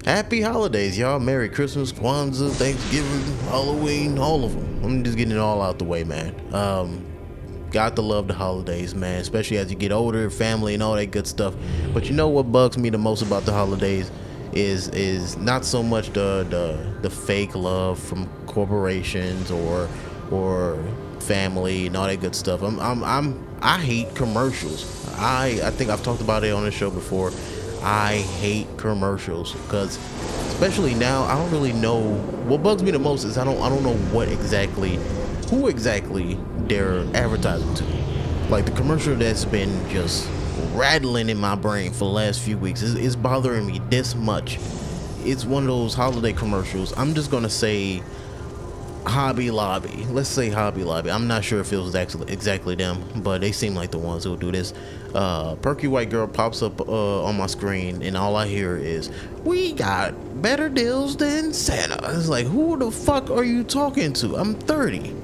Happy holidays, y'all. Merry Christmas, Kwanzaa, Thanksgiving, Halloween, all of them. I'm just getting it all out the way, man. Got to love the holidays, man, especially as you get older, family and all that good stuff. But you know what bugs me the most about the holidays is not so much the fake love from corporations or family and all that good stuff. I hate commercials. I think I've talked about it on the show before. I hate commercials because, especially now, I don't really know what bugs me the most is I don't know who exactly they're advertising to. Like the commercial that's been just rattling in my brain for the last few weeks is bothering me this much. It's one of those holiday commercials. I'm just gonna say Hobby Lobby. Let's say Hobby Lobby. I'm not sure if it was exactly them, but they seem like the ones who do this. Perky white girl pops up on my screen, and all I hear is, "We got better deals than Santa." It's like, who the fuck are you talking to? I'm 30.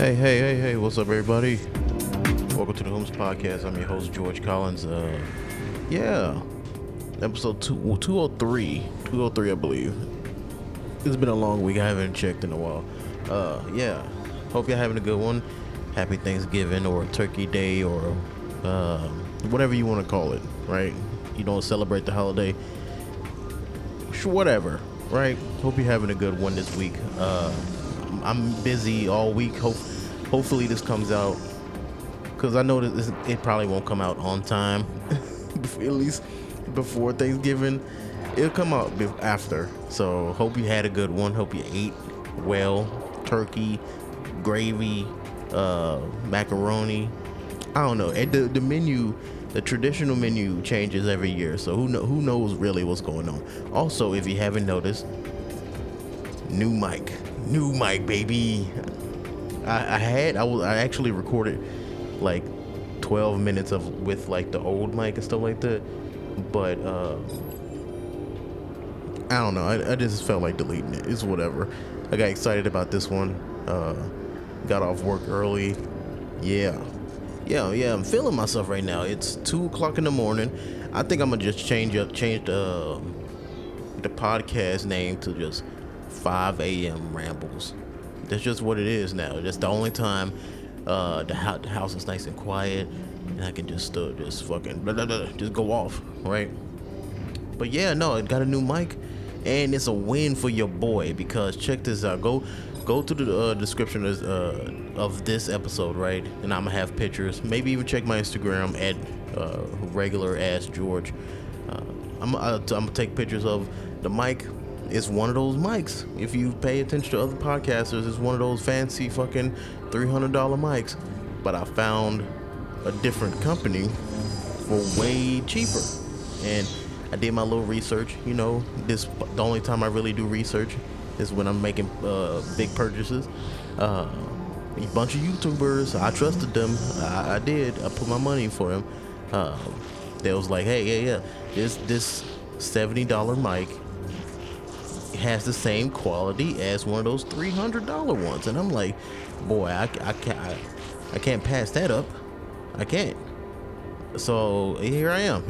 Hey, what's up, everybody? Welcome to the Whomst podcast. I'm your host, George Collins. Yeah, episode 203, I believe. It's been a long week. I haven't checked in a while. Yeah, hope you're having a good one. Happy Thanksgiving or Turkey Day or whatever you want to call it, right? You don't celebrate the holiday. Sure, whatever, right? Hope you're having a good one this week. I'm busy all week. Hopefully this comes out, because I know that it probably won't come out on time, at least before Thanksgiving. It'll come out after. So hope you had a good one. Hope you ate well. Turkey, gravy, macaroni. I don't know. And the menu, the traditional menu changes every year. So who knows really what's going on. Also, if you haven't noticed, new mic, baby. I actually recorded like 12 minutes with like the old mic and stuff like that, but I don't know. I just felt like deleting it. It's whatever. I got excited about this one. Got off work early. Yeah. I'm feeling myself right now. It's 2:00 in the morning. I think I'm gonna just change the podcast name to just 5 a.m. rambles. That's just what it is now. That's the only time the house is nice and quiet, and I can just fucking just go off, right? But yeah, no, I got a new mic, and it's a win for your boy, because check this out. Go to the description of this episode, right? And I'm gonna have pictures. Maybe even check my Instagram at regular ass George. I'm gonna take pictures of the mic. It's one of those mics. If you pay attention to other podcasters, it's one of those fancy fucking $300 mics. But I found a different company for way cheaper. And I did my little research. You know, the only time I really do research is when I'm making big purchases. A bunch of YouTubers, I trusted them. I did. I put my money for them. They was like, hey, yeah. This $70 mic has the same quality as one of those $300 ones, and I'm like, boy, I can't pass that up. I can't. So here I am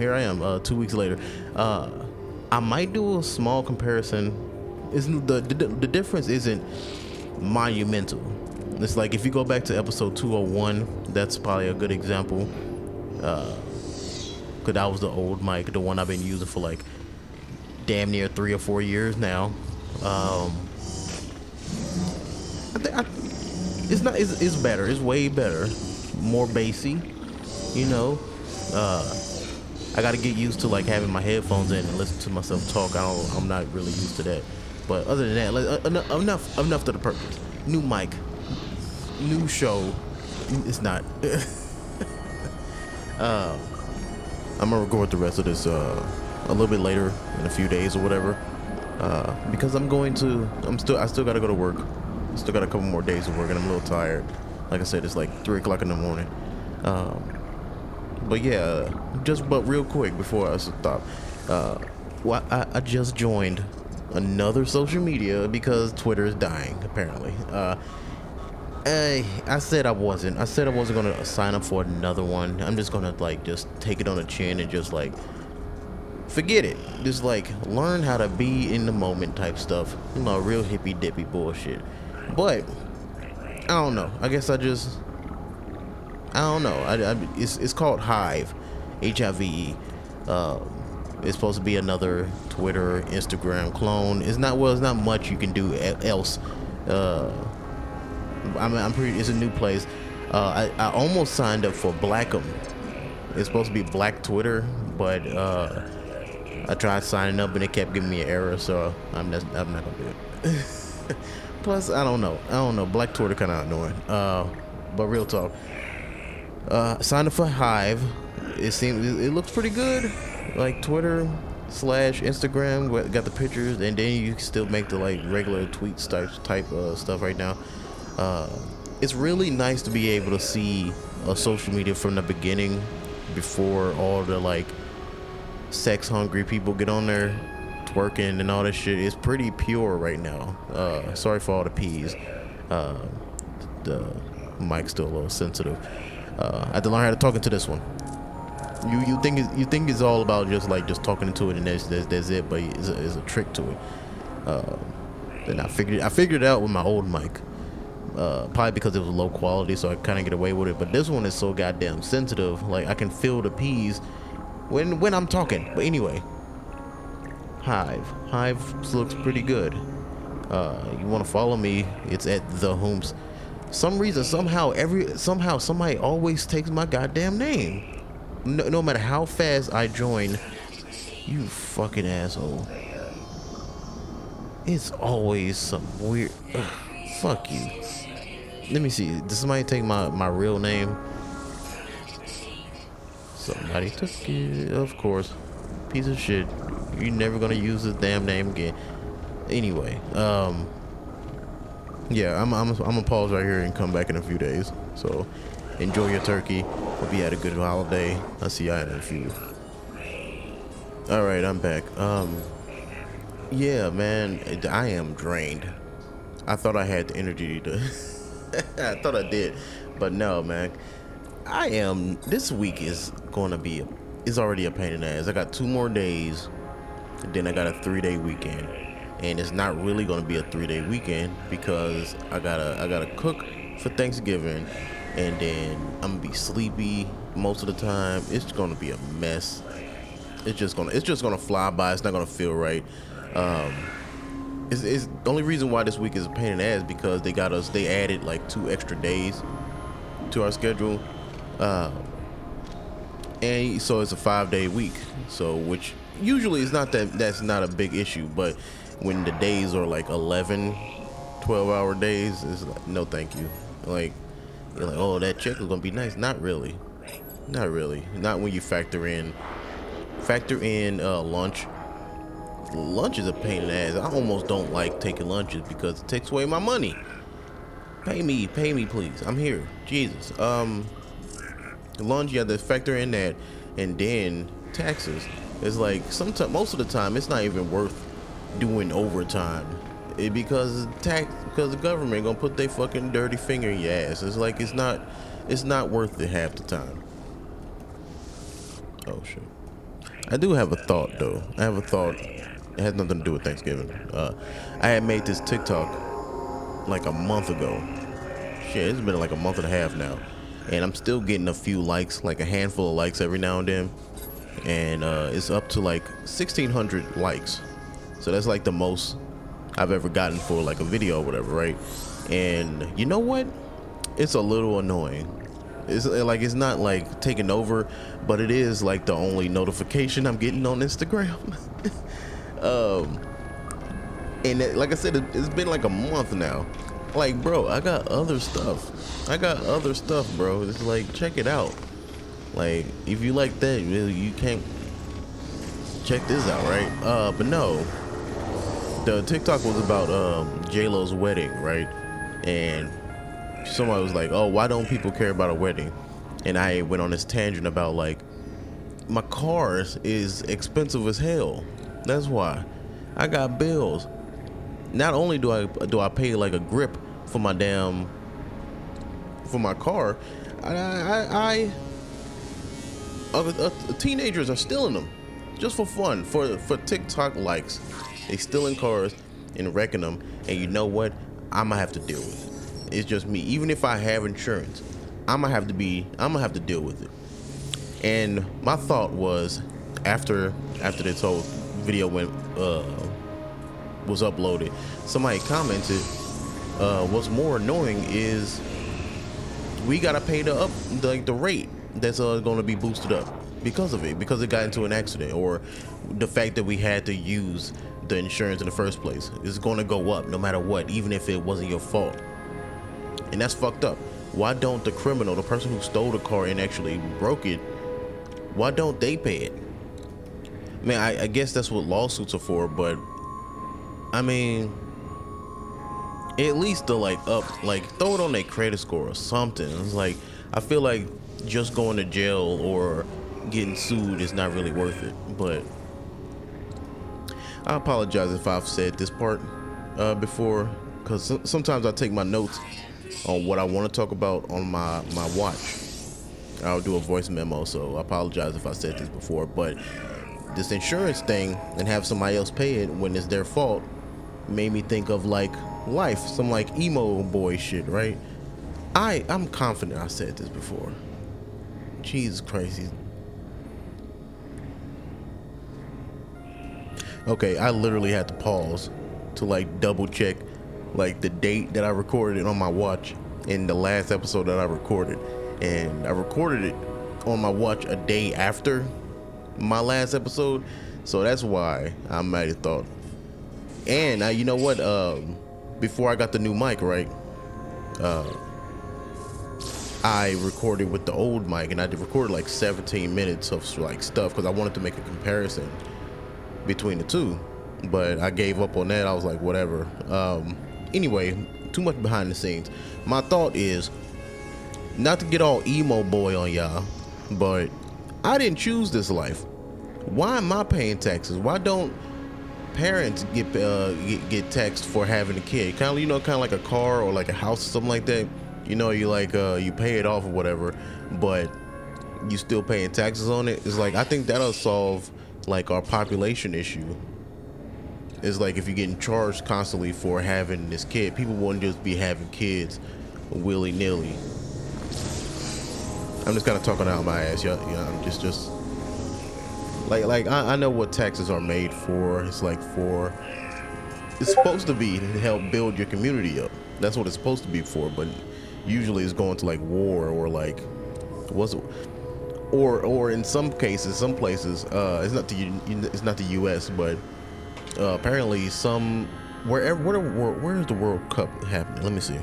2 weeks later. I might do a small comparison. The difference isn't monumental. It's like if you go back to episode 201, that's probably a good example, because that was the old mic, the one I've been using for like damn near 3 or 4 years now. It's better. It's way better, more bassy. You know, I got to get used to like having my headphones in and listen to myself talk. I'm not really used to that. But other than that, like, enough to the purpose. New mic, new show. It's not. I'm gonna record the rest of this a little bit later in a few days or whatever, because I still gotta go to work. Still got a couple more days of work, and I'm a little tired. Like I said, it's like 3 o'clock in the morning. But yeah, but real quick before I stop, well, I just joined another social media because Twitter is dying apparently. I said I wasn't gonna sign up for another one. I'm just gonna like just take it on the chin and just like forget it. Just like learn how to be in the moment type stuff. You know, real hippy dippy bullshit. But I don't know. I guess I don't know. It's called Hive, HIVE. It's supposed to be another Twitter, Instagram clone. It's not much you can do else. It's a new place. I almost signed up for Blackham. It's supposed to be Black Twitter, but I tried signing up and it kept giving me an error, so I'm not gonna do it. Plus, I don't know. Black Twitter kind of annoying. But real talk. Signed up for Hive. It looks pretty good. Like Twitter / Instagram, got the pictures, and then you can still make the like regular tweets type stuff right now. It's really nice to be able to see a social media from the beginning, before all the like sex hungry people get on there twerking and all that shit. It's pretty pure right now. Sorry for all the P's. The mic's still a little sensitive. I had to learn how to talk into this one. You think it's all about just talking into it and that's it, but it's a trick to it. And I figured it out with my old mic. Probably because it was low quality, so I kind of get away with it. But this one is so goddamn sensitive. Like I can feel the P's when I'm talking. But anyway, Hive looks pretty good. You want to follow me? It's at the Whomst. Some reason, somehow somebody always takes my goddamn name. No matter how fast I join, you fucking asshole. It's always some weird. Fuck you. Let me see. Did somebody take my real name? Somebody took it. Of course. Piece of shit. You're never gonna use this damn name again. Anyway, yeah, I'm gonna pause right here and come back in a few days. So enjoy your turkey. Hope you had a good holiday. I'll see y'all in a few. All right, I'm back. Yeah, man, I am drained. I thought I had the energy to. I thought I did, but no, man. This week is gonna be. It's already a pain in the ass. I got 2 more days, and then I got a 3-day weekend, and it's not really gonna be a 3-day weekend because I gotta cook for Thanksgiving, and then I'm gonna be sleepy most of the time. It's gonna be a mess. It's just gonna fly by. It's not gonna feel right. It's the only reason why this week is a pain in the ass because they added like 2 extra days to our schedule, and so it's a 5-day week. So which usually is that's not a big issue, but when the days are like 11, 12-hour days, it's like no thank you. Like you're like, oh, that check is gonna be nice. Not really. Not when you factor in lunch. Lunch is a pain in the ass. I almost don't like taking lunches because it takes away my money. Pay me please. I'm here. Jesus. Lunch, you have to factor in that, and then taxes. It's like most of the time it's not even worth doing overtime. Because the government gonna put their fucking dirty finger in your ass. It's like it's not worth it half the time. Oh shit. I do have a thought though. It has nothing to do with Thanksgiving. I had made this TikTok like a month ago. Shit, it's been like a month and a half now, and I'm still getting a few likes, like a handful of likes every now and then, and it's up to like 1,600 likes. So that's like the most I've ever gotten for like a video or whatever, right? And you know what? It's a little annoying. It's not like taking over, but it is like the only notification I'm getting on Instagram. And like I said, it's been like a month now. Like, bro, I got other stuff. Bro. It's like, check it out. Like, if you like that, you can't check this out, right? But no, the TikTok was about J-Lo's wedding, right? And somebody was like, oh, why don't people care about a wedding? And I went on this tangent about, like, my car is expensive as hell. That's why. I got bills. Not only do I pay like a grip for my car, teenagers are stealing them just for fun, for TikTok likes. They stealing cars and wrecking them, and you know what? I'ma have to deal with it. It's just me. Even if I have insurance, I'ma have to deal with it. And my thought was, after this whole video was uploaded, somebody commented, what's more annoying is we gotta pay the rate that's gonna be boosted up because of it, because it got into an accident, or the fact that we had to use the insurance in the first place is gonna go up no matter what, even if it wasn't your fault. And that's fucked up. Why don't the criminal, the person who stole the car and actually broke it, why don't they pay it? Man, I guess that's what lawsuits are for, but I mean, at least to throw it on their credit score or something. It's like, I feel like just going to jail or getting sued is not really worth it. But I apologize if I've said this part before, because sometimes I take my notes on what I want to talk about on my watch. I'll do a voice memo, so I apologize if I said this before. But this insurance thing and have somebody else pay it when it's their fault made me think of like life, some like emo boy shit, right? I'm confident I said this before. Jesus Christ. Okay, I literally had to pause to like double check like the date that I recorded it on my watch in the last episode that I recorded. And I recorded it on my watch a day after my last episode, so that's why I might have thought. And you know what? Before I got the new mic, right? I recorded with the old mic, and I did record like 17 minutes of like stuff because I wanted to make a comparison between the two. But I gave up on that. I was like, whatever. Anyway, too much behind the scenes. My thought is, not to get all emo boy on y'all, but I didn't choose this life. Why am I paying taxes? Why don't parents get taxed for having a kid? Kind of like a car or like a house or something like that. You know, you like you pay it off or whatever, but you still paying taxes on it. It's like, I think that'll solve like our population issue. It's like, if you're getting charged constantly for having this kid, people wouldn't just be having kids willy-nilly. I'm just kind of talking out my ass, y'all. You know, I'm just like I know what taxes are made for. It's like it's supposed to be to help build your community up. That's what it's supposed to be for. But usually it's going to like war or like or in some cases, some places, it's not the U.S., but apparently where is the World Cup happening? Let me see.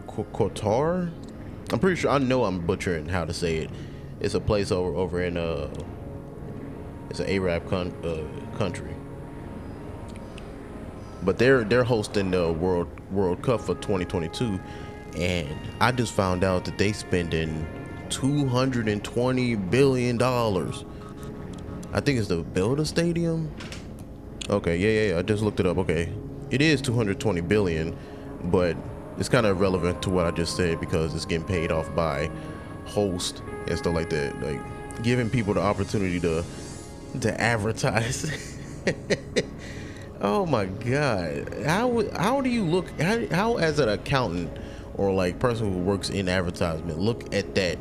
Qatar. I'm pretty sure. I know I'm butchering how to say it. It's a place over in it's an Arab country, but they're hosting the World Cup for 2022, and I just found out that they spending $220 billion. I think it's to build a stadium. Okay, yeah. I just looked it up. Okay, it is 220 billion, but it's kind of irrelevant to what I just said because it's getting paid off by host and stuff like that, like giving people the opportunity to advertise. Oh my God, how do you look? How as an accountant or like person who works in advertisement look at that?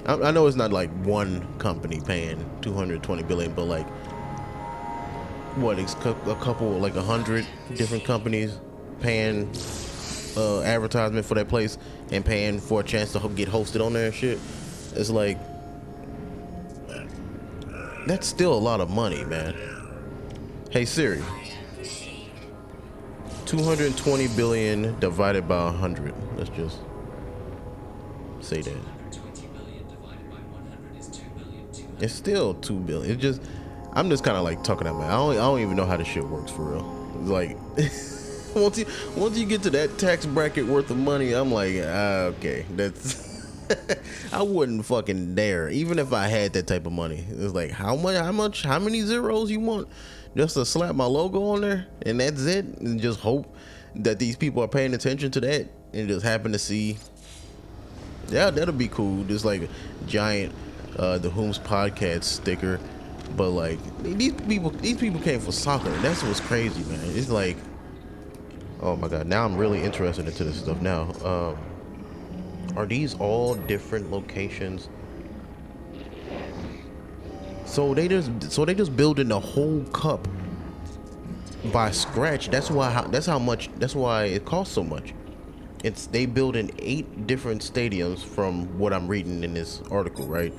I know it's not like one company paying 220 billion, but like what? It's a couple, like 100 different companies paying advertisement for that place and paying for a chance to get hosted on there and shit. It's like, that's still a lot of money, man. Hey Siri, 220 billion divided by 100. Let's just say that. It's still 2 billion. It's just, I'm just kind of like talking about. I don't even know how this shit works for real. It's like once you get to that tax bracket worth of money, I'm like, okay, that's. I wouldn't fucking dare, even if I had that type of money. It's like, how many zeros you want? Just to slap my logo on there and that's it, and just hope that these people are paying attention to that and just happen to see. Yeah, that'll be cool. Just like a giant the Whomst podcast sticker, but like these people came for soccer. That's what's crazy, man. It's like, oh my god, now I'm really interested into this stuff now. Are these all different locations? So they just building the whole cup by scratch. That's why it costs so much. They building 8 different stadiums from what I'm reading in this article, right?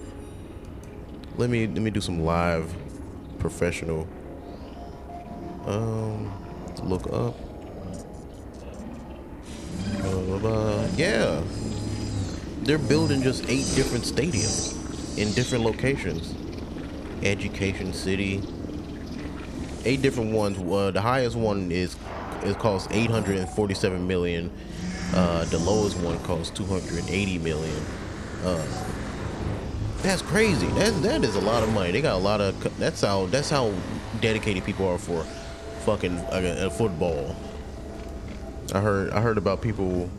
Let me do some live professional look up. Yeah. They're building just 8 different stadiums in different locations. Education City. 8 different ones. The highest one is costs 847 million. The lowest one costs 280 million. That's crazy. That is a lot of money. They got a lot of. That's how dedicated people are for fucking football. I heard about people,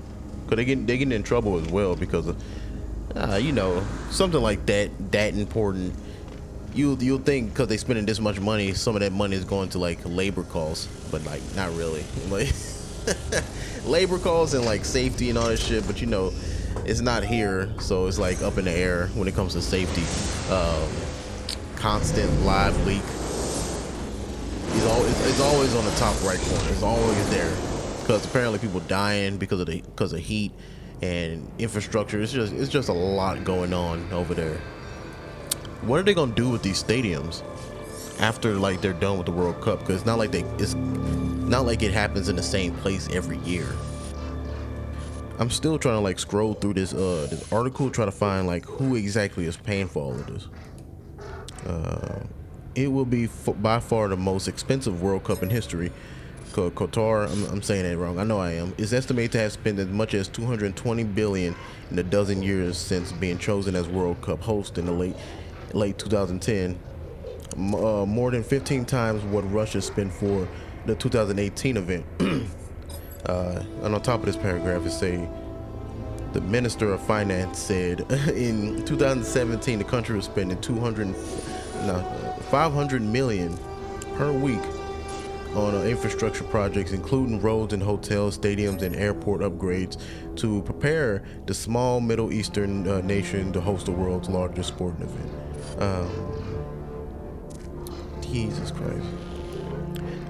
cause they getting in trouble as well because of something like that important. You'll think because they spending this much money, some of that money is going to like labor costs, but like not really. Like labor costs and like safety and all that shit, but it's not here, so it's like up in the air when it comes to safety. Constant live leak. It's always on the top right corner. It's always there because apparently people dying because of heat and infrastructure. It's just a lot going on over there. What are they gonna do with these stadiums after like they're done with the World Cup? Because it's not like it happens in the same place every year. I'm still trying to like scroll through this article, try to find like who exactly is paying for all of this. It will be by far the most expensive World Cup in history. Qatar, I'm saying that wrong. I know I am. Is estimated to have spent as much as 220 billion in the dozen years since being chosen as World Cup host in the late 2010. More than 15 times what Russia spent for the 2018 event. And on top of this paragraph, it say the Minister of Finance said in 2017 the country was spending 500 million per week on infrastructure projects, including roads and hotels, stadiums, and airport upgrades to prepare the small Middle Eastern nation to host the world's largest sporting event. Jesus Christ.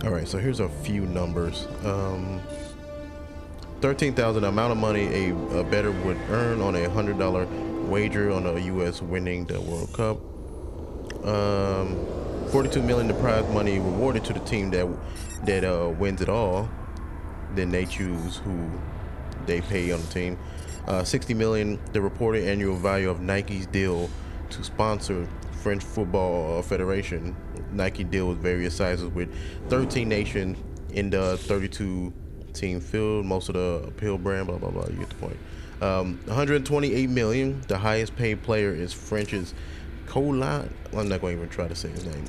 All right, so here's a few numbers. 13,000 amount of money a bettor would earn on a $100 wager on the U.S. winning the World Cup. 42 million the prize money rewarded to the team that wins it all. Then they choose who they pay on the team. 60 million the reported annual value of Nike's deal to sponsor French Football Federation. Nike deal with various sizes with 13 nations in the 32 team field, most of the appeal brand, blah blah blah. You get the point. 128 million. The highest paid player is French's Colin. I'm not going to even try to say his name.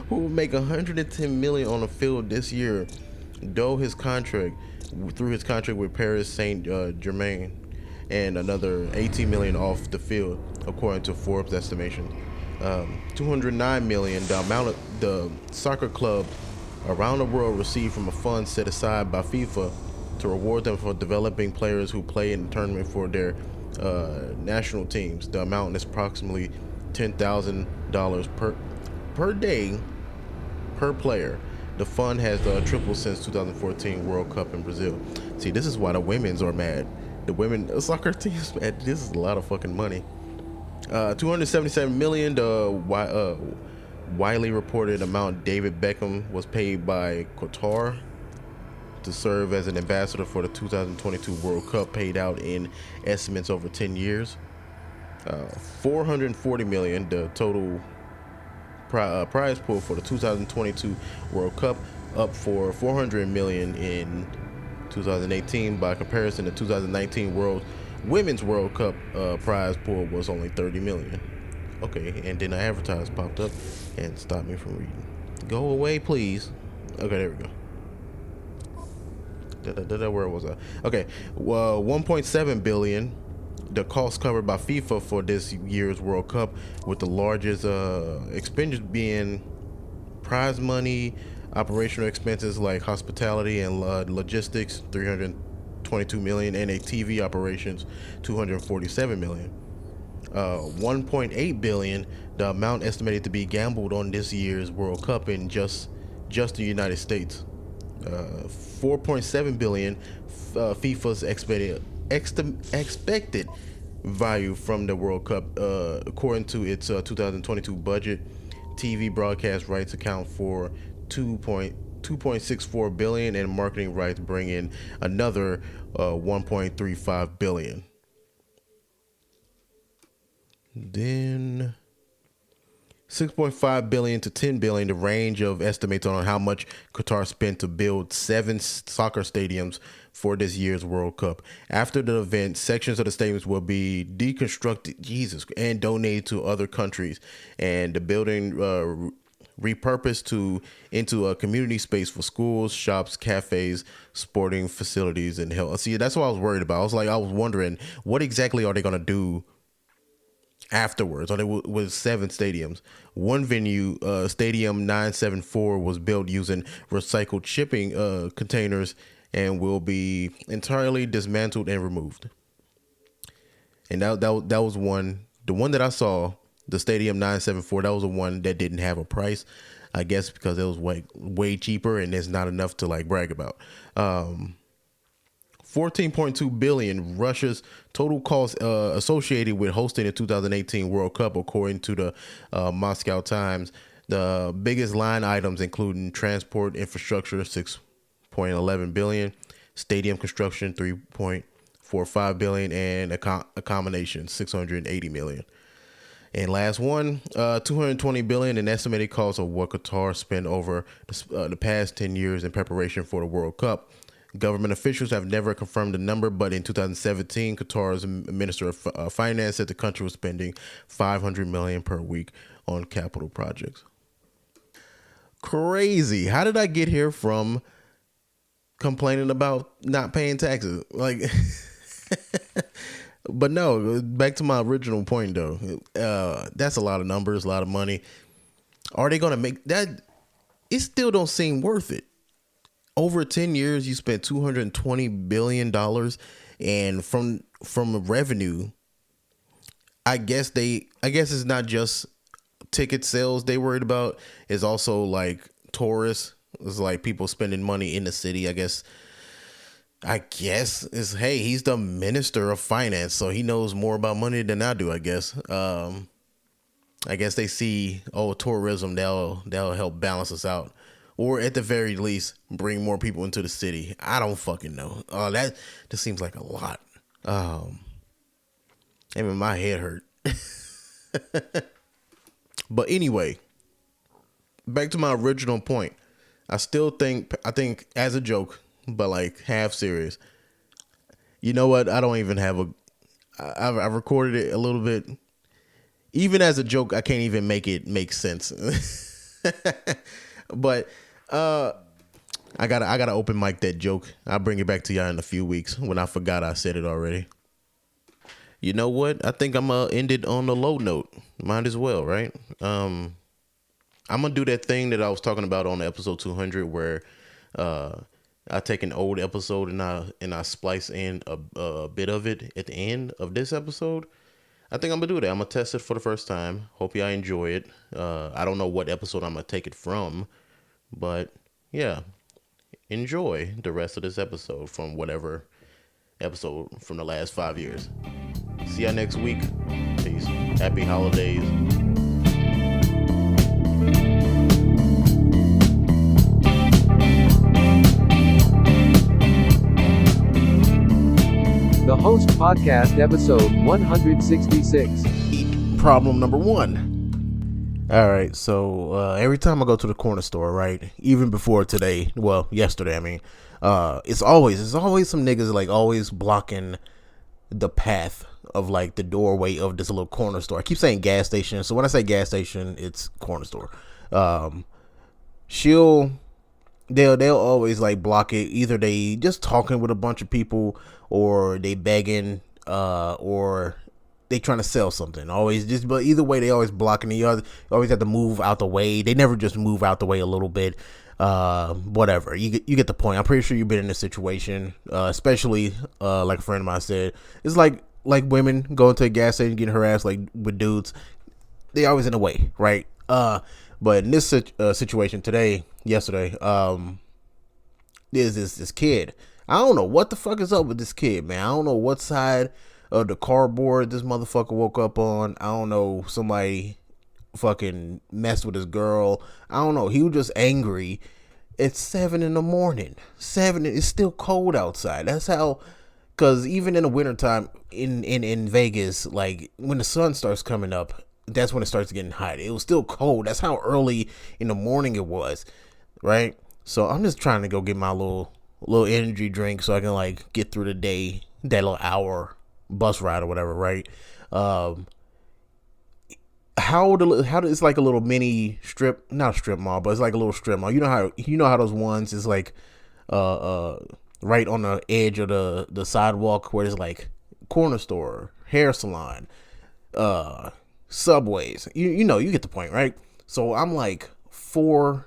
Who will make 110 million on the field this year, though his contract with Paris Saint-Germain, and another 18 million off the field, according to Forbes estimation. 209 million. The amount of the soccer club around the world received from a fund set aside by FIFA to reward them for developing players who play in the tournament for their national teams. The amount is approximately $10,000 per day per player. The fund has tripled since 2014 World Cup in Brazil. See, this is why the women's are mad. The women soccer teams mad. This is a lot of fucking money. 277 million. The widely reported amount David Beckham was paid by Qatar. to serve as an ambassador for the 2022 World Cup, paid out in estimates over 10 years. 440 million, the total prize pool for the 2022 World Cup, up for 400 million in 2018. By comparison, the 2019 Women's World Cup prize pool was only 30 million. Okay, and then the advertise popped up and stopped me from reading. Go away, please. Okay, there we go. Where was I? Okay, well, 1.7 billion. The cost covered by FIFA for this year's World Cup, with the largest expenditures being prize money, operational expenses like hospitality and logistics, 322 million, and a TV operations, 247 million. 1.8 billion, the amount estimated to be gambled on this year's World Cup in just the United States. 4.7 billion, FIFA's expected value from the World Cup, according to its 2022 budget. TV broadcast rights account for 2.64 billion, and marketing rights bring in another 1.35 billion. Then 6.5 billion to 10 billion, the range of estimates on how much Qatar spent to build 7 soccer stadiums for this year's World Cup. After the event, sections of the stadiums will be deconstructed, and donated to other countries, and the building repurposed into a community space for schools, shops, cafes, sporting facilities, and health. See, that's what I was worried about. I was wondering, what exactly are they going to do afterwards? Or they with 7 stadiums. One venue, Stadium 974, was built using recycled shipping containers and will be entirely dismantled and removed. And that was one. The one that I saw, the Stadium 974, that was the one that didn't have a price. I guess because it was way cheaper and there's not enough to brag about. 14.2 billion, Russia's total cost associated with hosting the 2018 World Cup, according to the Moscow Times. The biggest line items including transport infrastructure, 6.11 billion, stadium construction, 3.45 billion, and accommodation, 680 million. And last one, 220 billion, an estimated cost of what Qatar spent over the past 10 years in preparation for the World Cup. Government officials have never confirmed the number, but in 2017, Qatar's Minister of Finance said the country was spending 500 million per week on capital projects. Crazy. How did I get here from complaining about not paying taxes? But no, back to my original point though. That's a lot of numbers, a lot of money. Are they going to make that? It still don't seem worth it. Over 10 years, you spent $220 billion, and from revenue, I guess it's not just ticket sales they worried about. It's also tourists. It's people spending money in the city. I guess it's, hey, he's the Minister of Finance, so he knows more about money than I do, I guess. I guess they see, tourism, that'll help balance us out. Or at the very least, bring more people into the city. I don't fucking know. That just seems like a lot. My head hurt. But anyway, back to my original point. I think as a joke, but half serious. You know what? I don't even have I've recorded it a little bit. Even as a joke, I can't even make it make sense. But I gotta open mic that joke. I'll bring it back to y'all in a few weeks when I forgot I said it already. You know what? I think I'm gonna end it on a low note. Might as well, right? I'm gonna do that thing that I was talking about on episode 200, where I take an old episode and I splice in a bit of it at the end of this episode. I think I'm gonna do that. I'm gonna test it for the first time. Hope y'all enjoy it. I don't know what episode I'm gonna take it from. But yeah, enjoy the rest of this episode from whatever episode from the last 5 years. See y'all next week. Peace. Happy holidays. Whomst Podcast episode 166. Problem number one. All right, so every time I go to the corner store, right, even before today, well, yesterday, I mean, it's always some niggas like always blocking the path of like the doorway of this little corner store. I keep saying gas station, so when I say gas station, it's corner store. They'll always like block it. Either they just talking with a bunch of people, or they begging, or they trying to sell something. But either way, they always blocking it. You always have to move out the way. They never just move out the way a little bit. Whatever. You get the point. I'm pretty sure you've been in this situation, especially like a friend of mine said. It's like women going to a gas station getting harassed like with dudes. They always in the way, right? But in this situation yesterday, there's this kid. I don't know what the fuck is up with this kid, man. I don't know what side of the cardboard this motherfucker woke up on. I don't know. Somebody fucking messed with his girl. I don't know. He was just angry. It's 7 a.m. 7. It's still cold outside. That's how. Cause even in the wintertime in Vegas, like when the sun starts coming up, that's when it starts getting hot. It was still cold. That's how early in the morning it was, right? So I'm just trying to go get my little energy drink so I can like get through the day, that little hour bus ride or whatever, right? It's like a little mini strip, not a strip mall, but it's like a little strip mall. You know how those ones is like right on the edge of the sidewalk where there's like corner store, hair salon, Subways. You know, you get the point, right? So I'm like four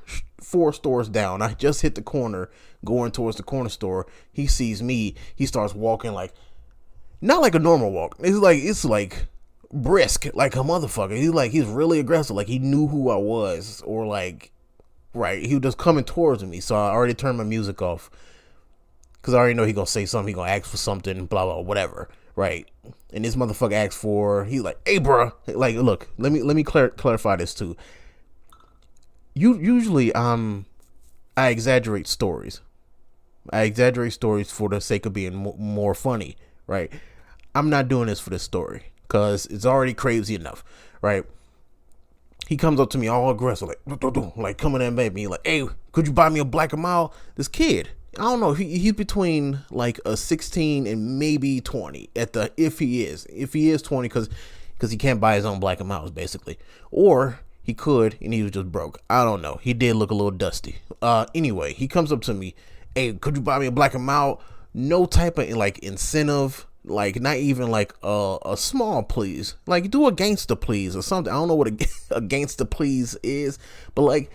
stores down. I just hit the corner going towards the corner store. He sees me. He starts walking like, not like a normal walk. It's like brisk, like a motherfucker. He's really aggressive. Like he knew who I was, or like, right. He was just coming towards me. So I already turned my music off, because I already know he gonna say something. He gonna ask for something, blah, blah, whatever. Right. And this motherfucker asks he's like, hey, bro, like, look, let me clarify this too. Usually, I exaggerate stories. I exaggerate stories for the sake of being more funny, right? I'm not doing this for this story because it's already crazy enough, right? He comes up to me all aggressive, like coming at me, like, hey, could you buy me a Black & Mild? This kid, I don't know, he's between like a 16 and maybe 20 if he is 20, because he can't buy his own Black & Milds basically, or he could and he was just broke. I don't know. He did look a little dusty. Anyway, he comes up to me, hey, could you buy me a Black & Mild? No type of like incentive, like not even like a small please, like do a gangster please or something. I don't know what a gangster please is, but like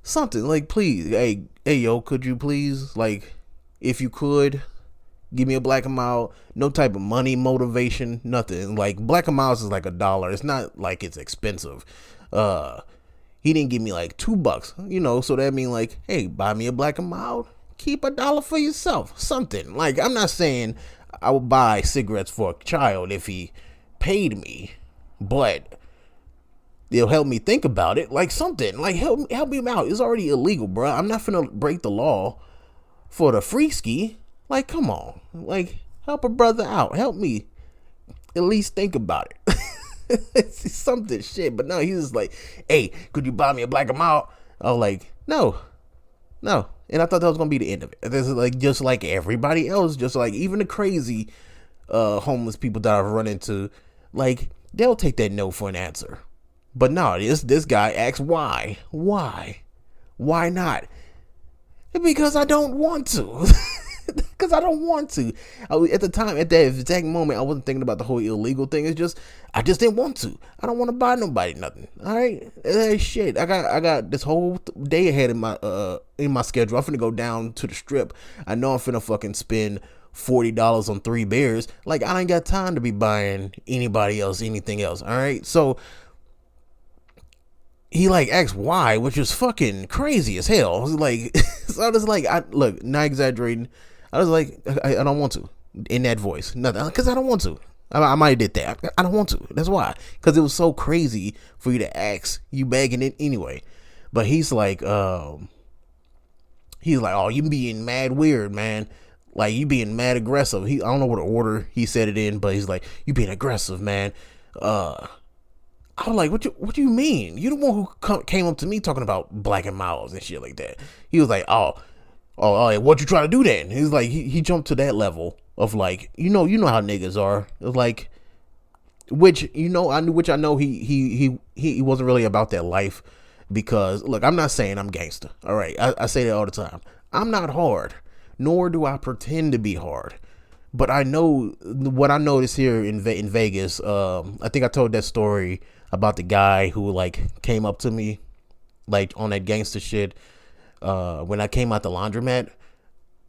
something like, please, hey yo, could you please, like, if you could give me a Black & Mild? No type of money motivation, nothing. Like Black & Milds is like $1. It's not like it's expensive. He didn't give me like $2, you know, so that mean like, hey, buy me a Black & Mild, keep $1 for yourself, something. Like, I'm not saying I would buy cigarettes for a child if he paid me, but they'll help me think about it, like something, like help him out. It's already illegal, bro. I'm not finna break the law for the free ski. Like, come on, like help a brother out, help me at least think about it. It's something shit. But no, he was like, hey, could you buy me a Black & Mild? I was like, no, and I thought that was gonna be the end of it. This is like, just like everybody else, just like even the crazy homeless people that I've run into, like they'll take that no for an answer. But no, this guy asks why not? Because I don't want to. Because I don't want to. At the time, at that exact moment, I wasn't thinking about the whole illegal thing. It's just, I just didn't want to. I don't want to buy nobody nothing. All right, shit. I got this whole day ahead in my schedule. I'm finna go down to the strip. I know I'm finna fucking spend $40 on 3 beers. Like, I ain't got time to be buying anybody else anything else. All right, so he like asked why, which is fucking crazy as hell. I was like, so I was like, look, not exaggerating. I was like, I don't want to, in that voice, nothing, because I don't want to. I might have did that. I don't want to. That's why, because it was so crazy for you to ask. You begging it anyway. But he's like, oh, you being mad weird, man. Like, you being mad aggressive. I don't know what order he said it in, but he's like, you being aggressive, man. I was like, what do you mean? You the one who came up to me talking about Black and Miles and shit like that. He was like, what you trying to do then? He's like, he jumped to that level of like, you know how niggas are. It was like, which I know he wasn't really about that life, because look, I'm not saying I'm gangster. All right, I say that all the time. I'm not hard, nor do I pretend to be hard. But I know what I noticed here in Vegas. I think I told that story about the guy who like came up to me like on that gangster shit when I came out the laundromat.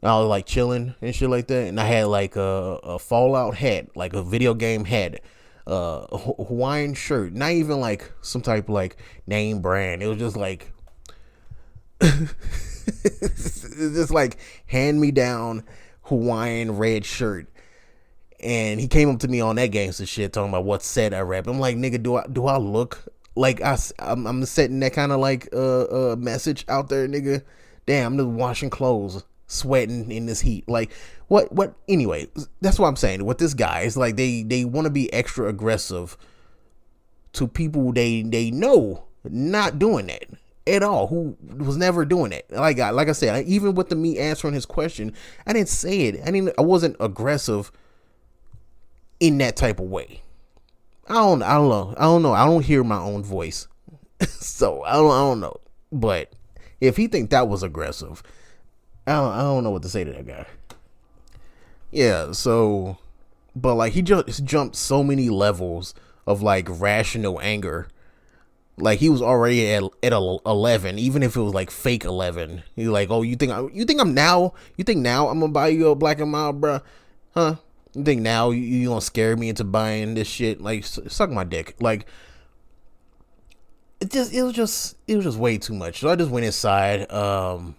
I was like chilling and shit like that, and I had like a Fallout hat, like a video game hat, Hawaiian shirt, not even like some type of like name brand. It was just like it's just like hand me down Hawaiian red shirt. And he came up to me on that gangster shit, talking about what set I rap. I'm like, nigga, do I look like I'm setting that kind of like message out there, nigga? Damn, I'm just washing clothes, sweating in this heat. Like, what? Anyway, that's what I'm saying. With this guy, it's like they want to be extra aggressive to people they know not doing that at all, who was never doing it. Like I said, even with me answering his question, I didn't say it. I wasn't aggressive in that type of way. I don't know. I don't hear my own voice. So I don't know. But if he think that was aggressive, I don't know what to say to that guy. Yeah, so, but like he just jumped so many levels of like rational anger. Like he was already at 11, even if it was like fake 11. He's like, oh, you think now I'm gonna buy you a Black and Mild, bruh? Huh? You think now you gonna scare me into buying this shit? Like, suck my dick. Like, it was just way too much. So I just went inside. I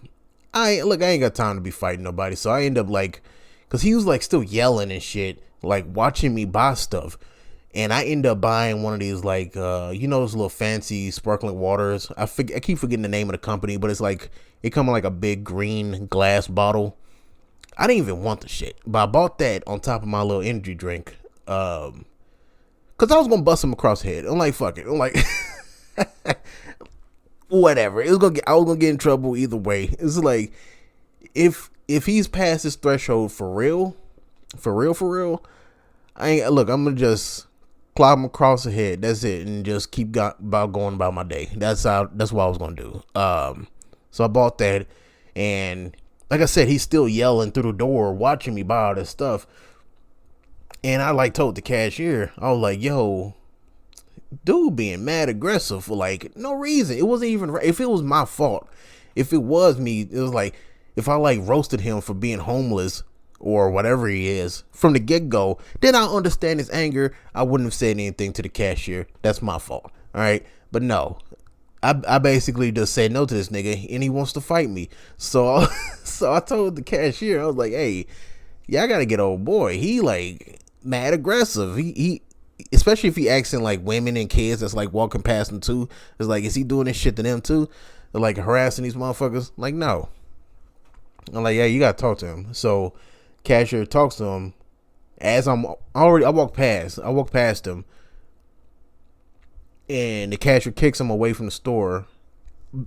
ain't got time to be fighting nobody. So I end up like, cause he was like still yelling and shit, like watching me buy stuff. And I end up buying one of these like, those little fancy sparkling waters. I keep forgetting the name of the company, but it's like, it come in like a big green glass bottle. I didn't even want the shit, but I bought that on top of my little energy drink. Cause I was gonna bust him across the head. I'm like, fuck it. I'm like, whatever. I was gonna get in trouble either way. It's like, if he's past his threshold for real, I'm gonna just clog him across the head. That's it, and just keep going about my day. That's what I was gonna do. So I bought that, and like I said, he's still yelling through the door, watching me buy all this stuff. And I like told the cashier, I was like, yo, dude being mad aggressive for like no reason. It wasn't even, if it was my fault, if it was me, it was like, if I like roasted him for being homeless or whatever he is from the get-go, then I understand his anger. I wouldn't have said anything to the cashier. That's my fault. All right. But no, I basically just said no to this nigga, and he wants to fight me. So I told the cashier, I was like, hey, y'all gotta get old boy. He like mad aggressive. He especially if he asking like women and kids that's like walking past him too. It's like, is he doing this shit to them too? They're like harassing these motherfuckers. Like, no. I'm like, yeah, you gotta talk to him. So cashier talks to him. As I walk past him. And the cashier kicks him away from the store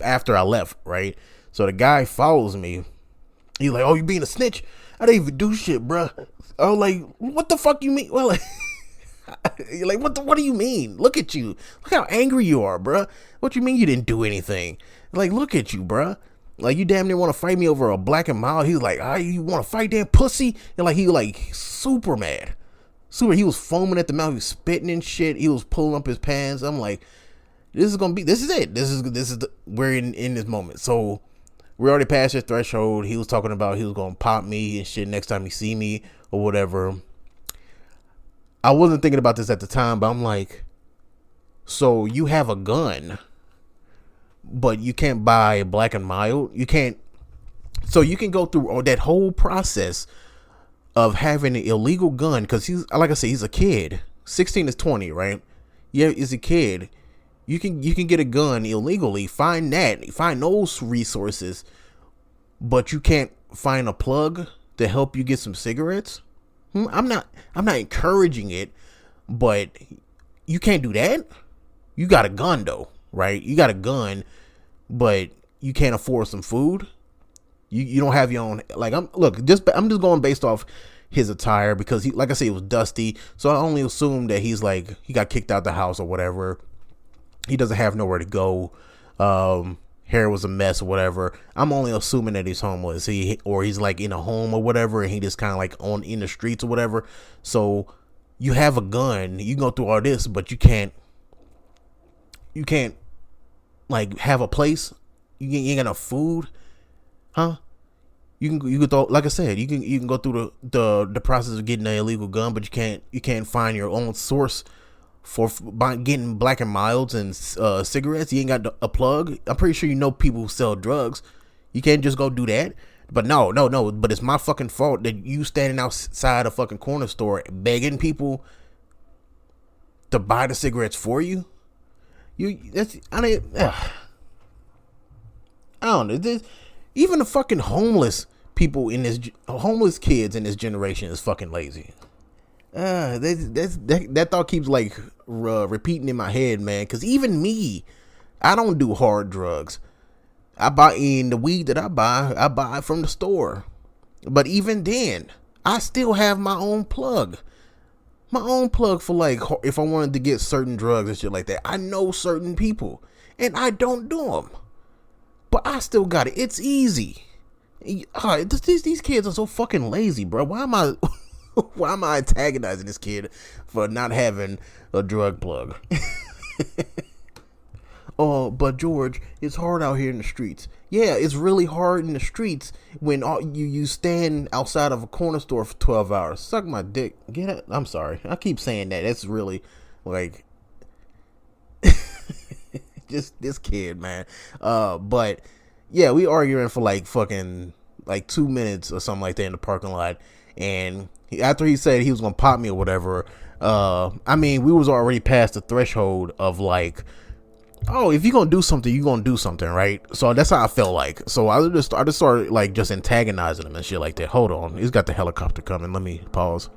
after I left, right? So the guy follows me. He's like, oh, you being a snitch? I didn't even do shit, bruh. I was like, what the fuck you mean? Well, like, you're like, what do you mean? Look at you. Look how angry you are, bruh. What you mean you didn't do anything? Like, look at you, bruh. Like, you damn near want to fight me over a Black and Mild. He's like, you want to fight that pussy? And like, he like super mad. He was foaming at the mouth. He was spitting and shit. He was pulling up his pants. I'm like, this is it. We're in this moment. So we already passed the threshold. He was talking about he was going to pop me and shit next time he see me or whatever. I wasn't thinking about this at the time, but I'm like, so you have a gun, but you can't buy a Black and Mild. You can't. So you can go through that whole process of having an illegal gun, because he's, like I said, he's a kid. 16 is 20, right? Yeah, he's a kid. You can get a gun illegally. Find those resources, but you can't find a plug to help you get some cigarettes. I'm not encouraging it, but you can't do that. You got a gun though, right? You got a gun, but you can't afford some food. You don't have your own. Like I'm just going based off his attire because he, like I said, it was dusty. So I only assume that he got kicked out the house or whatever. He doesn't have nowhere to go. Hair was a mess or whatever. I'm only assuming that he's homeless. He's like in a home or whatever, and he just kind of like in the streets or whatever. So you have a gun. You can go through all this, but you can't like have a place. You ain't got enough food. Huh? You can throw, like I said, you can go through the process of getting an illegal gun, but you can't find your own source for getting Black and Milds and cigarettes. You ain't got a plug. I'm pretty sure you know people who sell drugs. You can't just go do that. But no. But it's my fucking fault that you standing outside a fucking corner store begging people to buy the cigarettes for you. I don't know. Even the fucking homeless kids in this generation is fucking lazy. That thought keeps like repeating in my head, man. Cause even me, I don't do hard drugs. The weed that I buy from the store. But even then, I still have my own plug. My own plug for like if I wanted to get certain drugs and shit like that. I know certain people, and I don't do them. But I still got it. It's easy. These kids are so fucking lazy, bro. Why am I antagonizing this kid for not having a drug plug? Oh, but George, it's hard out here in the streets. Yeah, it's really hard in the streets when you stand outside of a corner store for 12 hours. Suck my dick. Get it? I'm sorry. I keep saying that. That's really like just this kid, man. But yeah, we arguing for like fucking like 2 minutes or something like that in the parking lot. And after he said he was gonna pop me or whatever, I mean, we was already past the threshold of like, oh, if you're gonna do something, you're gonna do something, right? So that's how I felt like. So I just started like just antagonizing him and shit like that. Hold on, he's got the helicopter coming. Let me pause.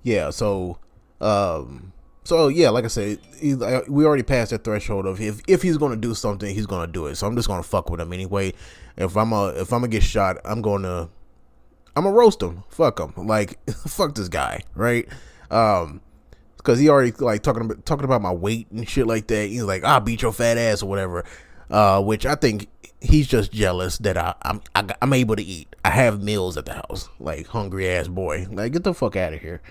Yeah, so yeah, like I said, we already passed that threshold of if he's gonna do something, he's gonna do it. So I'm just gonna fuck with him anyway. If I'm gonna get shot, I'm gonna roast him. Fuck him. Like fuck this guy, right? Because he already like talking about my weight and shit like that. He's like, I'll beat your fat ass or whatever. Which I think he's just jealous that I'm able to eat. I have meals at the house. Like hungry ass boy. Like get the fuck out of here.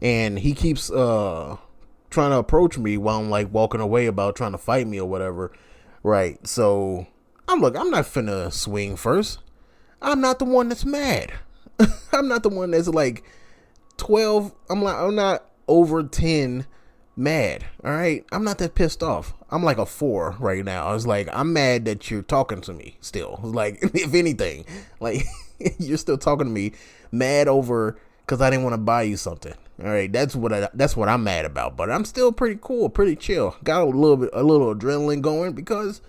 And he keeps trying to approach me while I'm like walking away about trying to fight me or whatever. Right. So I'm not finna swing first. I'm not the one that's mad. I'm not the one that's like 12. I'm not over 10 mad. All right. I'm not that pissed off. I'm like a 4 right now. I was like, I'm mad that you're talking to me still. Like, if anything, like you're still talking to me, mad over because I didn't want to buy you something. All right. That's what I'm mad about. But I'm still pretty cool, pretty chill. Got a little adrenaline going because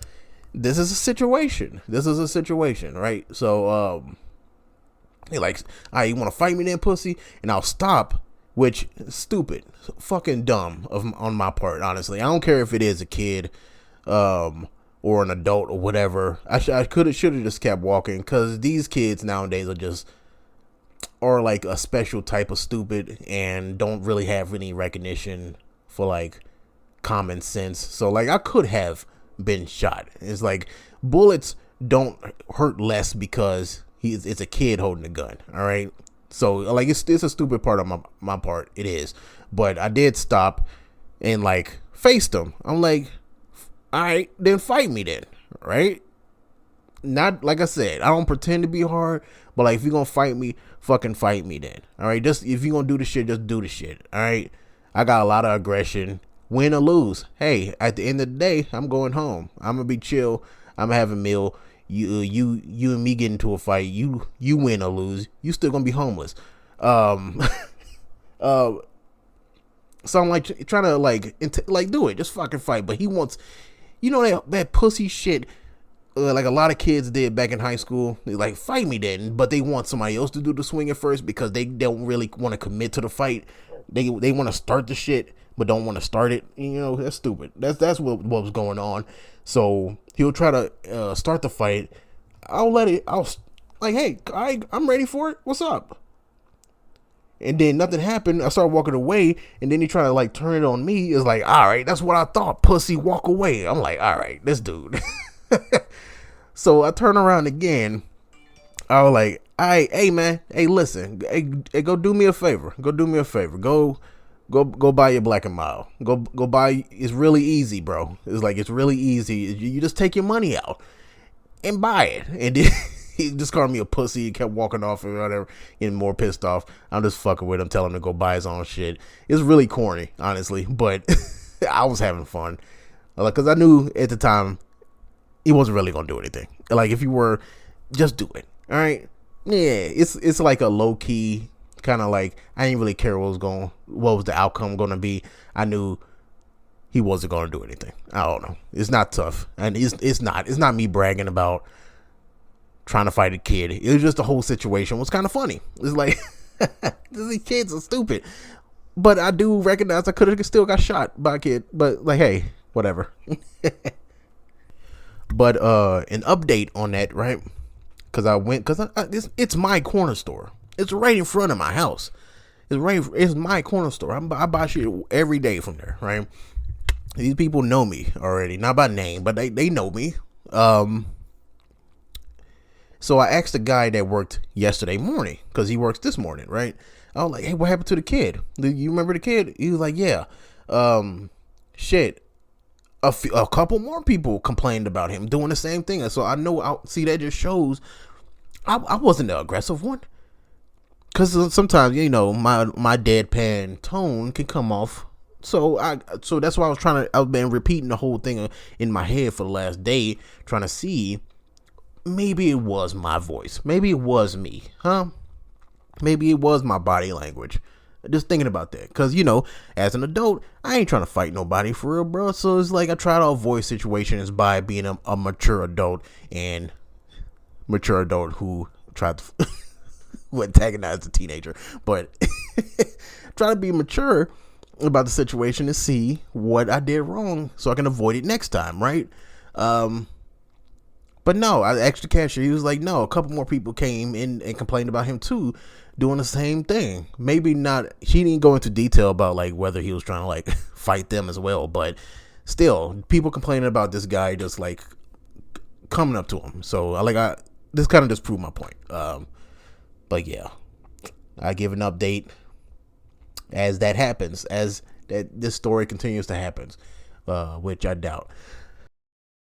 this is a situation. Right? So, he like, all right, you want to fight me then, pussy? And I'll stop. Which stupid, fucking dumb on my part. Honestly, I don't care if it is a kid, or an adult or whatever. I should have just kept walking because these kids nowadays are like a special type of stupid and don't really have any recognition for like common sense. So like I could have been shot. It's like bullets don't hurt less because it's a kid holding a gun. All right. So like it's a stupid part of my part. It is. But I did stop and like faced him. I'm like, all right, then fight me then. Right? Not like I said, I don't pretend to be hard, but like if you're gonna fight me, fucking fight me then. All right, just if you're gonna do the shit, just do the shit. All right, I got a lot of aggression, win or lose. Hey, at the end of the day, I'm going home. I'm gonna be chill. I'm gonna have a meal. You and me get into a fight. You win or lose. You still gonna be homeless. So I'm like trying to like do it, just fucking fight. But he wants, that pussy shit. like a lot of kids did back in high school. They like, fight me then, but they want somebody else to do the swinging first because they don't really want to commit to the fight. They want to start the shit, but don't want to start it. You know, that's stupid. That's what was going on. So he'll try to start the fight. I'll like, hey, I'm ready for it. What's up? And then nothing happened. I started walking away, and then he tried to like turn it on me. It's like, all right, that's what I thought, pussy. Walk away. I'm like, all right, this dude. So I turn around again. I was like, hey man, hey listen, hey, go do me a favor. Go do me a favor. Go buy your Black and Mild. Go buy. It's really easy, bro. It's like it's really easy. You just take your money out and buy it. And then he just called me a pussy. He kept walking off and whatever, getting more pissed off. I'm just fucking with him, telling him to go buy his own shit. It's really corny, honestly, but I was having fun. Like, cause I knew at the time he wasn't really gonna do anything. Like, if you were, just do it. All right. Yeah. It's like a low key kind of like, I didn't really care what was the outcome gonna be. I knew he wasn't gonna do anything. I don't know. It's not tough, and it's not me bragging about trying to fight a kid. It was just the whole situation was kind of funny. It's like these kids are stupid, but I do recognize I could have still got shot by a kid. But like, hey, whatever. But an update on that, right? Because it's my corner store. It's right in front of my house. It's my corner store. I buy shit every day from there, right? These people know me already, not by name, but they know me. So I asked the guy that worked yesterday morning, because he works this morning, right? I was like, hey, what happened to the kid? Do you remember the kid? He was like, yeah. Shit. A couple more people complained about him doing the same thing. And so I know, see, that just shows I wasn't the aggressive one. Because sometimes, you know, my deadpan tone can come off. So that's why I've been repeating the whole thing in my head for the last day, trying to see, maybe it was my voice. Maybe it was me, huh? Maybe it was my body language. Just thinking about that. Because, you know, as an adult, I ain't trying to fight nobody for real, bro. So it's like I try to avoid situations by being a mature adult, and mature adult who tried to antagonize the teenager. But try to be mature about the situation and see what I did wrong so I can avoid it next time, right? But no, I asked the cashier. He was like, no, a couple more people came in and complained about him too, doing the same thing. Maybe not. She didn't go into detail about like whether he was trying to like fight them as well, but still, people complaining about this guy just like coming up to him. So this kind of just proved my point. But yeah, I give an update as that happens, as that this story continues to happen, which I doubt.